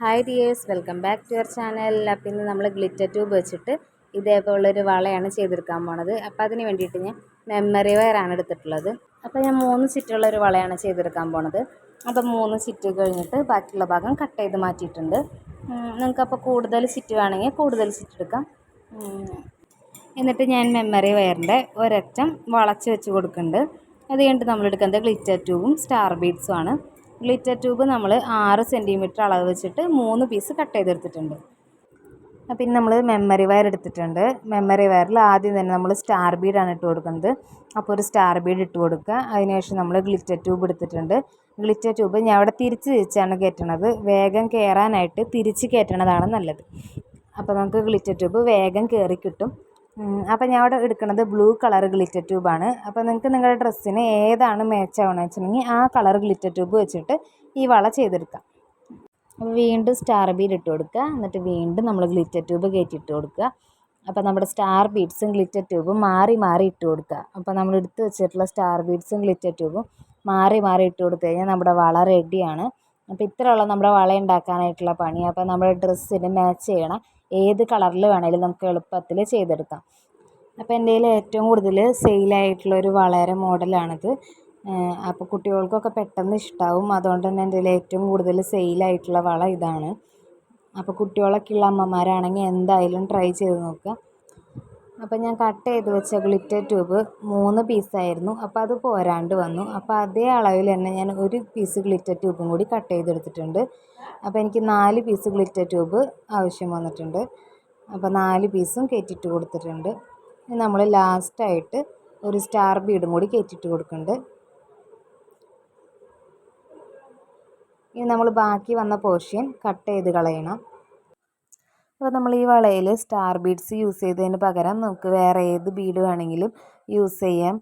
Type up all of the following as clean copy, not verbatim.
Hi dears, welcome back to your channel. അപ്പം ഇന്ന് നമ്മൾ ഗ്ലിറ്റർ ട്യൂബ് വെച്ചിട്ട് ഇതേപോലുള്ളൊരു വളയാണ് ചെയ്തെടുക്കാൻ പോണത്. അപ്പോൾ അതിന് വേണ്ടിയിട്ട് ഞാൻ മെമ്മറി വയറാണ് എടുത്തിട്ടുള്ളത്. അപ്പോൾ ഞാൻ 3 ചുറ്റുള്ളൊരു വളയാണ് ചെയ്തെടുക്കാൻ പോണത്. അപ്പോൾ 3 ചുറ്റ് കഴിഞ്ഞിട്ട് ബാക്കിയുള്ള ഭാഗം കട്ട് ചെയ്ത് മാറ്റിയിട്ടുണ്ട്. നിങ്ങൾക്കപ്പോൾ കൂടുതൽ ചുറ്റ് വേണമെങ്കിൽ കൂടുതൽ ചുറ്റെടുക്കാം. എന്നിട്ട് ഞാൻ മെമ്മറി വയറിൻ്റെ ഒരറ്റം വളച്ച് വെച്ച് കൊടുക്കുന്നുണ്ട്. അത് കഴിഞ്ഞിട്ട് നമ്മൾ എടുക്കുന്നത് ഗ്ലിറ്റർ ട്യൂബും സ്റ്റാർ ബീഡ്സും ആണ്. ഗ്ലിറ്റർ ട്യൂബ് നമ്മൾ 6 സെൻറ്റിമീറ്റർ അളവ് വെച്ചിട്ട് 3 പീസ് കട്ട് ചെയ്തെടുത്തിട്ടുണ്ട്. പിന്നെ നമ്മൾ മെമ്മറി വയർ എടുത്തിട്ടുണ്ട്. മെമ്മറി വയറിൽ ആദ്യം തന്നെ നമ്മൾ സ്റ്റാർ ബീഡാണ് ഇട്ട് കൊടുക്കുന്നത്. അപ്പോൾ ഒരു സ്റ്റാർ ബീഡ് ഇട്ട് കൊടുക്കുക. അതിനുശേഷം നമ്മൾ ഗ്ലിറ്റർ ട്യൂബ് എടുത്തിട്ടുണ്ട്. ഗ്ലിറ്റർ ട്യൂബ് ഞാൻ അവിടെ തിരിച്ചാണ് കയറ്റണത്. വേഗം കയറാനായിട്ട് തിരിച്ച് കയറ്റണതാണ് നല്ലത്. അപ്പോൾ നമുക്ക് ഗ്ലിറ്റർ ട്യൂബ് വേഗം കയറി കിട്ടും. അപ്പോൾ ഞാൻ അവിടെ എടുക്കുന്നത് ബ്ലൂ കളർ ഗ്ലിറ്റർ ട്യൂബാണ്. അപ്പോൾ നിങ്ങൾക്ക് നിങ്ങളുടെ ഡ്രസ്സിന് ഏതാണ് മാച്ച് ആവണമെന്ന് വെച്ചിട്ടുണ്ടെങ്കിൽ ആ കളർ ഗ്ലിറ്റർ ട്യൂബ് വെച്ചിട്ട് ഈ വള ചെയ്തെടുക്കാം. അപ്പോൾ വീണ്ടും സ്റ്റാർ ബീഡ് ഇട്ട് കൊടുക്കുക. എന്നിട്ട് വീണ്ടും നമ്മൾ ഗ്ലിറ്റർ ട്യൂബ് കയറ്റിയിട്ട് കൊടുക്കുക. അപ്പോൾ നമ്മുടെ സ്റ്റാർ ബീഡ്സും ഗ്ലിറ്റർ ട്യൂബും മാറി മാറി ഇട്ട് കൊടുക്കുക. അപ്പോൾ നമ്മൾ എടുത്ത് വെച്ചിട്ടുള്ള സ്റ്റാർ ബീഡ്സും ഗ്ലിറ്റർ ട്യൂബും മാറി മാറി ഇട്ട് കൊടുത്തു കഴിഞ്ഞാൽ നമ്മുടെ വള റെഡിയാണ്. അപ്പോൾ ഇത്രയുള്ള നമ്മുടെ വള ഉണ്ടാക്കാനായിട്ടുള്ള പണി. അപ്പോൾ നമ്മുടെ ഡ്രസ്സിന് മാച്ച് ചെയ്യണം ഏത് കളറിൽ വേണമെങ്കിലും നമുക്ക് എളുപ്പത്തിൽ ചെയ്തെടുക്കാം. അപ്പോൾ എൻ്റെ കയ്യിൽ ഏറ്റവും കൂടുതൽ സെയിലായിട്ടുള്ളൊരു വളയുടെ മോഡലാണിത്. അപ്പോൾ കുട്ടികൾക്കൊക്കെ പെട്ടെന്ന് ഇഷ്ടമാവും. അതുകൊണ്ട് തന്നെ എൻ്റെ കയ്യിൽ ഏറ്റവും കൂടുതൽ സെയിലായിട്ടുള്ള വള ഇതാണ്. അപ്പോൾ കുട്ടികളൊക്കെ ഉള്ള അമ്മമാരാണെങ്കിൽ എന്തായാലും ട്രൈ ചെയ്ത് നോക്കുക. അപ്പോൾ ഞാൻ കട്ട് ചെയ്ത് വെച്ച ഗ്ലിറ്റർ ട്യൂബ് 3 പീസായിരുന്നു. അപ്പോൾ അത് പോരാണ്ട് വന്നു. അപ്പോൾ അതേ അളവിൽ തന്നെ ഞാൻ ഒരു പീസ് ഗ്ലിറ്റർ ട്യൂബും കൂടി കട്ട് ചെയ്തെടുത്തിട്ടുണ്ട്. അപ്പോൾ എനിക്ക് 4 പീസ് ഗ്ലിറ്റർ ട്യൂബ് ആവശ്യം വന്നിട്ടുണ്ട്. അപ്പോൾ 4 പീസും കയറ്റിയിട്ട് കൊടുത്തിട്ടുണ്ട്. ഇനി നമ്മൾ ലാസ്റ്റായിട്ട് ഒരു സ്റ്റാർ ബീഡും കൂടി കയറ്റിയിട്ട് കൊടുക്കുന്നുണ്ട്. ഇനി നമ്മൾ ബാക്കി വന്ന പോർഷൻ കട്ട് ചെയ്ത് കളയണം. അപ്പോൾ നമ്മൾ ഈ വളയിൽ സ്റ്റാർ ബീഡ്സ് യൂസ് ചെയ്തതിന് പകരം നമുക്ക് വേറെ ഏത് ബീഡ് വേണമെങ്കിലും യൂസ് ചെയ്യാം.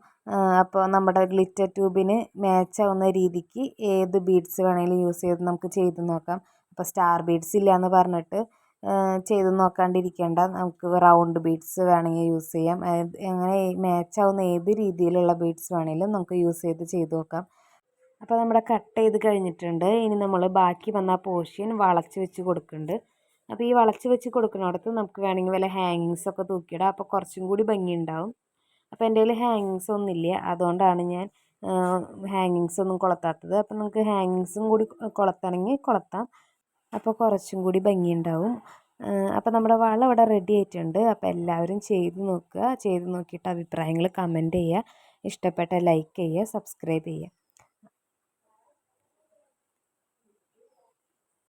അപ്പോൾ നമ്മുടെ ഗ്ലിറ്റർ ട്യൂബിന് മാച്ച് ആവുന്ന രീതിക്ക് ഏത് ബീഡ്സ് വേണമെങ്കിലും യൂസ് ചെയ്ത് നമുക്ക് ചെയ്ത് നോക്കാം. അപ്പോൾ സ്റ്റാർ ബീഡ്സ് ഇല്ല എന്ന് പറഞ്ഞിട്ട് ചെയ്ത് നോക്കാണ്ടിരിക്കേണ്ട. നമുക്ക് റൗണ്ട് ബീഡ്സ് വേണമെങ്കിൽ യൂസ് ചെയ്യാം. അങ്ങനെ മാച്ച് ആവുന്ന ഏത് രീതിയിലുള്ള ബീഡ്സ് വേണമെങ്കിലും നമുക്ക് യൂസ് ചെയ്ത് നോക്കാം. അപ്പോൾ നമ്മുടെ കട്ട് ചെയ്ത് കഴിഞ്ഞിട്ടുണ്ട്. ഇനി നമ്മൾ ബാക്കി വന്ന പോർഷൻ വളച്ച് വെച്ച് കൊടുക്കുന്നുണ്ട്. അപ്പോൾ ഈ വളച്ച് വെച്ച് കൊടുക്കുന്നിടത്ത് നമുക്ക് വേണമെങ്കിൽ വല്ല ഹാങ്ങിങ്സൊക്കെ തൂക്കിയിടാം. അപ്പോൾ കുറച്ചും കൂടി ഭംഗിയുണ്ടാവും. അപ്പോൾ എൻ്റെ കയ്യിൽ ഹാങ്ങിങ്സ് ഒന്നുമില്ല, അതുകൊണ്ടാണ് ഞാൻ ഹാങ്ങിങ്സ് ഒന്നും കൊളുത്താത്തത്. അപ്പോൾ നമുക്ക് ഹാങ്ങിങ്സും കൂടി കൊളുത്തണമെങ്കിൽ കൊളുത്താം. അപ്പോൾ കുറച്ചും കൂടി ഭംഗിയുണ്ടാവും. അപ്പോൾ നമ്മുടെ വള ഇവിടെ റെഡി ആയിട്ടുണ്ട്. അപ്പോൾ എല്ലാവരും ചെയ്ത് നോക്കുക. ചെയ്ത് നോക്കിയിട്ട് അഭിപ്രായങ്ങൾ കമൻറ്റ് ചെയ്യുക. ഇഷ്ടപ്പെട്ട ലൈക്ക് ചെയ്യുക, സബ്സ്ക്രൈബ് ചെയ്യുക.